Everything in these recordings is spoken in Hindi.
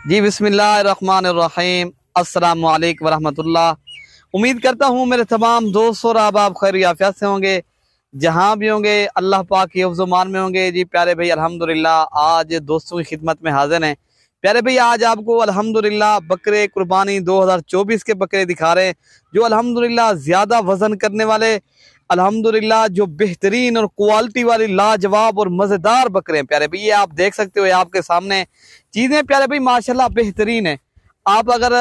जी बिस्मिल्लाहिर्रहमानिर्रहीम, अस्सलामु अलैकुम वरहमतुल्लाह। उम्मीद करता हूँ मेरे तमाम दोस्त और आप खैर आफियत से होंगे, जहाँ भी होंगे अल्लाह पाक की हिफ्ज़-ओ-मान में होंगे। जी प्यारे भाई अल्हम्दुलिल्लाह आज दोस्तों की खिदमत में हाजिर हैं। प्यारे भाई आज आपको अल्हम्दुलिल्लाह बकरे कुर्बानी 2024 के बकरे दिखा रहे हैं, जो अल्हम्दुलिल्लाह ज़्यादा वज़न करने वाले, अल्हम्दुलिल्लाह जो बेहतरीन और क्वालिटी वाली लाजवाब और मज़ेदार बकरे हैं। प्यारे भाई ये आप देख सकते हो, आपके सामने चीज़ें प्यारे भाई माशाल्लाह बेहतरीन है। आप अगर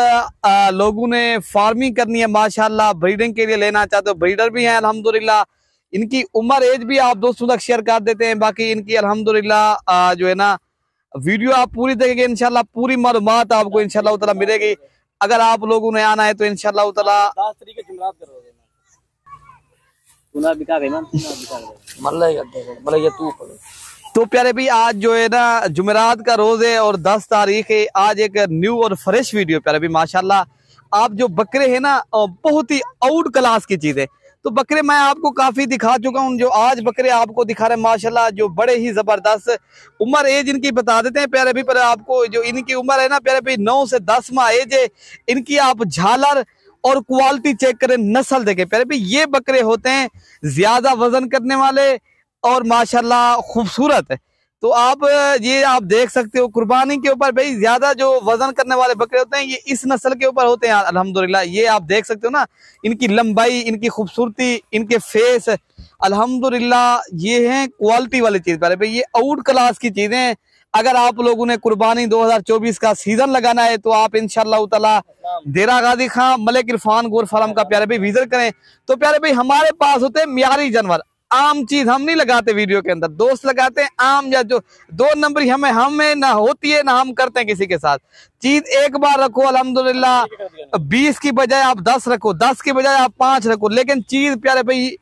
लोगों ने फार्मिंग करनी है, माशाल्लाह ब्रीडिंग के लिए लेना चाहते हो, ब्रीडर भी हैं अल्हम्दुलिल्लाह। इनकी उम्र एज भी आप दोस्तों तक शेयर कर देते हैं। बाकी इनकी अल्हम्दुलिल्लाह जो है ना वीडियो आप पूरी देखेंगे, इंशाल्लाह पूरी मालूमात आपको इंशाल्लाह ताला मिलेगी। अगर आप लोगों ने आना है तो इंशाल्लाह ताला 10 तरीके जुमरात करोगे तो प्यारे भाई आज जो है ना जुमेरात का रोज है और 10 तारीख है। आज एक न्यू और फ्रेश वीडियो प्यारे भाई माशाल्लाह। आप जो बकरे हैं ना बहुत ही आउट क्लास की चीज है। तो बकरे मैं आपको काफी दिखा चुका हूँ, जो आज बकरे आपको दिखा रहे हैं माशाल्लाह जो बड़े ही जबरदस्त। उम्र एज इनकी बता देते हैं प्यारे भाई, पर आपको जो इनकी उम्र है ना प्यारे भाई 9 से 10 माह एज है इनकी। आप झालर और क्वालिटी चेक करें, नस्ल देखें प्यारे भाई। ये बकरे होते हैं ज्यादा वजन करने वाले और माशाल्लाह खूबसूरत है। तो आप ये आप देख सकते हो कुर्बानी के ऊपर भाई ज्यादा जो वजन करने वाले बकरे होते हैं ये इस नस्ल के ऊपर होते हैं अल्हम्दुलिल्लाह। ये आप देख सकते हो ना इनकी लंबाई, इनकी खूबसूरती, इनके फेस, अल्हम्दुलिल्लाह ये हैं क्वालिटी वाली चीज भाई। ये आउट क्लास की चीजें हैं। अगर आप लोगों ने कुर्बानी 2024 का सीजन लगाना है तो आप इंशाअल्लाह ताला देरा गाजी खां मलिक इरफान गोर फार्म का प्यारे भाई विजिट करें। तो प्यारे भाई हमारे पास होते हैं मियारी जानवर, आम चीज हम नहीं लगाते वीडियो के अंदर। दोस्त लगाते हैं आम या जो 2 नंबरी हमें ना होती है ना हम करते हैं किसी के साथ। चीज एक बार रखो अल्हम्दुलिल्लाह, 20 की बजाय आप 10 रखो, 10 की बजाय आप 5 रखो, लेकिन चीज प्यारे भाई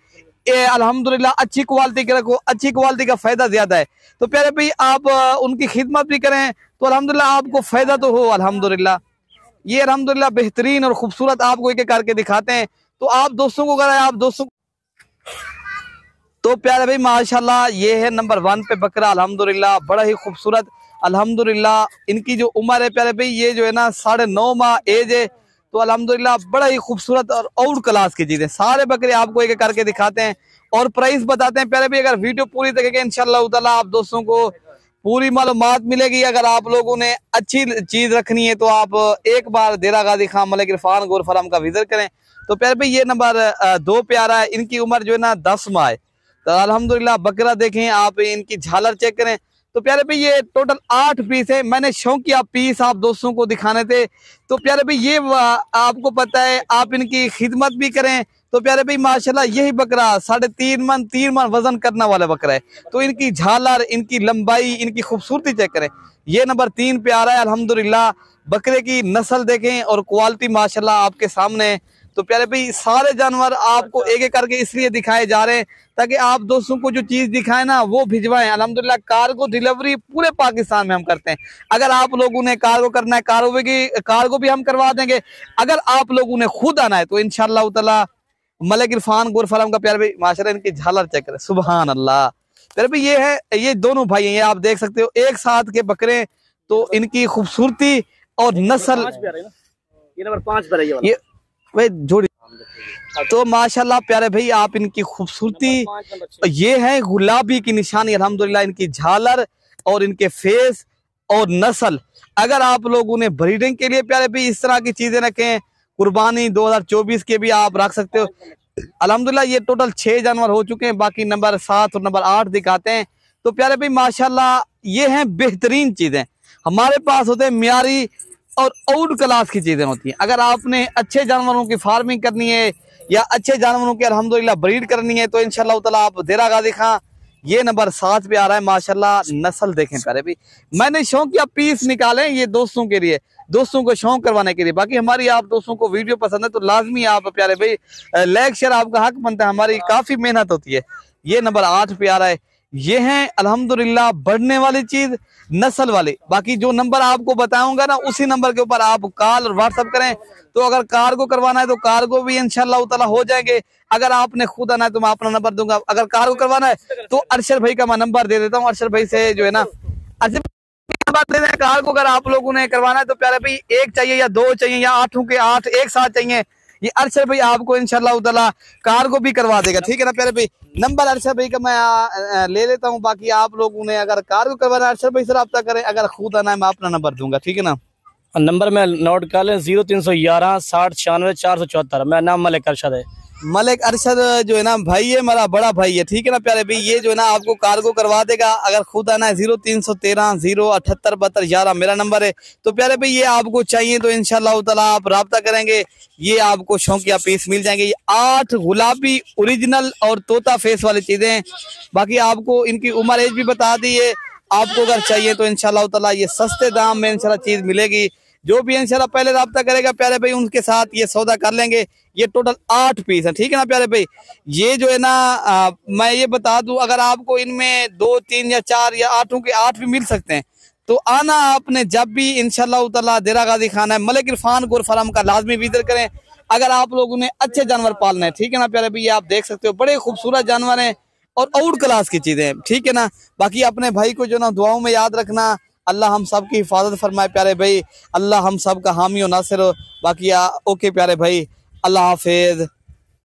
अल्हम्दुलिल्लाह अच्छी क्वालिटी के रखो। अच्छी क्वालिटी का फायदा ज्यादा है। तो प्यारे भाई आप उनकी खिदमत भी करें तो अल्हम्दुलिल्लाह आपको फायदा तो हो अल्हम्दुलिल्लाह। ये अल्हम्दुलिल्लाह बेहतरीन और खूबसूरत आपको एक एक करके दिखाते हैं। तो आप दोस्तों को अगर आप दोस्तों तो प्यारे भाई माशाल्लाह ये है नंबर 1 पे बकरा अल्हम्दुलिल्लाह, बड़ा ही खूबसूरत अल्हम्दुलिल्लाह। इनकी जो उम्र है प्यारे भाई ये जो है ना 9.5 माह एज है। तो अल्हम्दुलिल्लाह बड़ा ही खूबसूरत और आउट क्लास की चीज है। सारे बकरे आपको एक एक करके दिखाते हैं और प्राइस बताते हैं प्यारे भाई। अगर वीडियो पूरी देखेंगे इंशाल्लाह ताला आप दोस्तों को पूरी मालूमात मिलेगी। अगर आप लोगों ने अच्छी चीज रखनी है तो आप एक बार देरा गाजी खां मलिक इरफान गोर फार्म का विजिट करें। तो प्यारे भाई ये नंबर 2 पे आ रहा है। इनकी उम्र जो है ना 10 माह है। तो अल्हम्दुलिल्लाह बकरा देखें आप, इनकी झालर चेक करें। तो प्यारे भाई ये टोटल 8 पीस है। मैंने शौकिया पीस आप दोस्तों को दिखाने थे। तो प्यारे भाई ये आपको पता है आप इनकी खिदमत भी करें। तो प्यारे भाई माशाल्लाह यही बकरा 3.5 मन वजन करने वाला बकरा है। तो इनकी झालर, इनकी लंबाई, इनकी खूबसूरती चेक करें। ये नंबर 3 पे आ रहा है अल्हम्दुलिल्लाह। बकरे की नस्ल देखें और क्वालिटी माशाल्लाह आपके सामने। तो प्यारे भाई सारे जानवर आपको एक एक करके इसलिए दिखाए जा रहे हैं ताकि आप दोस्तों को जो चीज दिखाए ना वो भिजवाएं। अल्हम्दुलिल्लाह कार्गो डिलीवरी पूरे पाकिस्तान में हम करते हैं। अगर आप लोगों ने कार्गो करना है कार्गो भी हम करवा देंगे। अगर आप लोगों ने खुद आना है तो इंशाअल्लाह ताला मलिक इरफान गोर फार्म का प्यारे भाई माशाल्लाह इनकी झालर चेक करें, सुभान अल्लाह। प्यारे भाई ये है, ये दोनों भाई हैं, ये आप देख सकते हो एक साथ के बकरे। तो इनकी खूबसूरती और नस्ल ये नंबर 5 पर है ये भाई जोड़ी। तो माशाल्लाह प्यारे भाई आप इनकी खूबसूरती ये है गुलाबी की निशानी अल्हम्दुलिल्लाह। इनकी झालर और इनके फेस और नस्ल। अगर आप लोगों ने ब्रीडिंग के लिए प्यारे भाई इस तरह की चीजें रखें, कुर्बानी 2024 के भी आप रख सकते हो। अल्हम्दुलिल्लाह ये टोटल 6 जानवर हो चुके हैं, बाकी नंबर 7 और नंबर 8 दिखाते हैं। तो प्यारे भाई माशाल्लाह ये हैं बेहतरीन चीजें। हमारे पास होते हैं मियारी और आउट क्लास की चीजें होती हैं। अगर आपने अच्छे जानवरों की फार्मिंग करनी है या अच्छे जानवरों की अल्हम्दुलिल्लाह ब्रीड करनी है तो इंशाल्लाह ताला आप देरा गाजी खां ये नंबर 7 पे आ रहा है माशाल्लाह। नस्ल देखें प्यारे भाई, मैंने शौक या पीस निकाले ये दोस्तों के लिए, दोस्तों को शौक करवाने के लिए। बाकी हमारी आप दोस्तों को वीडियो पसंद है तो लाजमी आप प्यारे भाई लाइक शेयर आपका हक बनता है, हमारी काफी मेहनत होती है। ये नंबर 8 पे आ रहा है। ये हैं अल्हम्दुलिल्लाह बढ़ने वाली चीज, नस्ल वाली। बाकी जो नंबर आपको बताऊंगा ना उसी नंबर के ऊपर आप कॉल और व्हाट्सएप करें। तो अगर कार्गो करवाना है तो कार्गो भी इंशाल्लाह ताला हो जाएंगे। अगर आपने खुद आना है तो मैं अपना नंबर दूंगा। अगर कार्गो करवाना है तो अरशद भाई का मैं नंबर दे देता हूँ। अरशद भाई से जो है ना, अरशद बात दे दें कार को, अगर आप लोगों ने करवाना है तो प्यारे भाई एक चाहिए या दो चाहिए या 8 के 8 एक साथ चाहिए, ये अरशद भाई आपको इंशाल्लाह ताला कार को भी करवा देगा। ठीक है ना प्यारे भाई, नंबर अरशद भाई का मैं ले लेता हूँ। बाकी आप लोगों ने अगर कार को करवाना है अरशद भाई से रब्ता करें, अगर खुद आना है मैं अपना नंबर दूंगा। ठीक है ना, नंबर में नोट कर लें 0311 60 96 474। मेरा नाम मलिक अरशद है। मलिक अरशद जो है ना भाई है, मेरा बड़ा भाई है। ठीक है ना प्यारे भाई, ये जो है ना आपको कार्गो करवा देगा। अगर खुद आना है 0313 078 72 11 मेरा नंबर है। तो प्यारे भाई ये आपको चाहिए तो इंशाल्लाह ताला आप राब्ता करेंगे, ये आपको शौकिया पीस मिल जाएंगे। ये 8 गुलाबी ओरिजिनल और तोता फेस वाली चीजें हैं। बाकी आपको इनकी उम्र एज भी बता दी है। आपको अगर चाहिए तो इंशाल्लाह ताला ये सस्ते दाम में इंशाल्लाह चीज मिलेगी। जो भी इंशाल्लाह पहले राब्ता करेगा प्यारे भाई उनके साथ ये सौदा कर लेंगे। ये टोटल 8 पीस है। ठीक है ना प्यारे भाई, ये जो है ना मैं ये बता दूं, अगर आपको इनमें 2 3 या 4 या 8 के 8 भी मिल सकते हैं तो आना आपने जब भी इंशाल्लाह ताला देरा गाजी खाना है मलिक इरफान गोर फार्म का लाजमी विजिट करें। अगर आप लोगों ने अच्छे जानवर पालना है। ठीक है ना प्यारे भाई, आप देख सकते हो बड़े खूबसूरत जानवर हैं और आउट क्लास की चीजें हैं। ठीक है ना, बाकी अपने भाई को जो ना दुआओं में याद रखना। अल्लाह हम सब की हिफाजत फरमाए प्यारे भाई, अल्लाह हम सब का हामी और नासिर हो। बाकी ओके प्यारे भाई, अल्लाह हाफिज।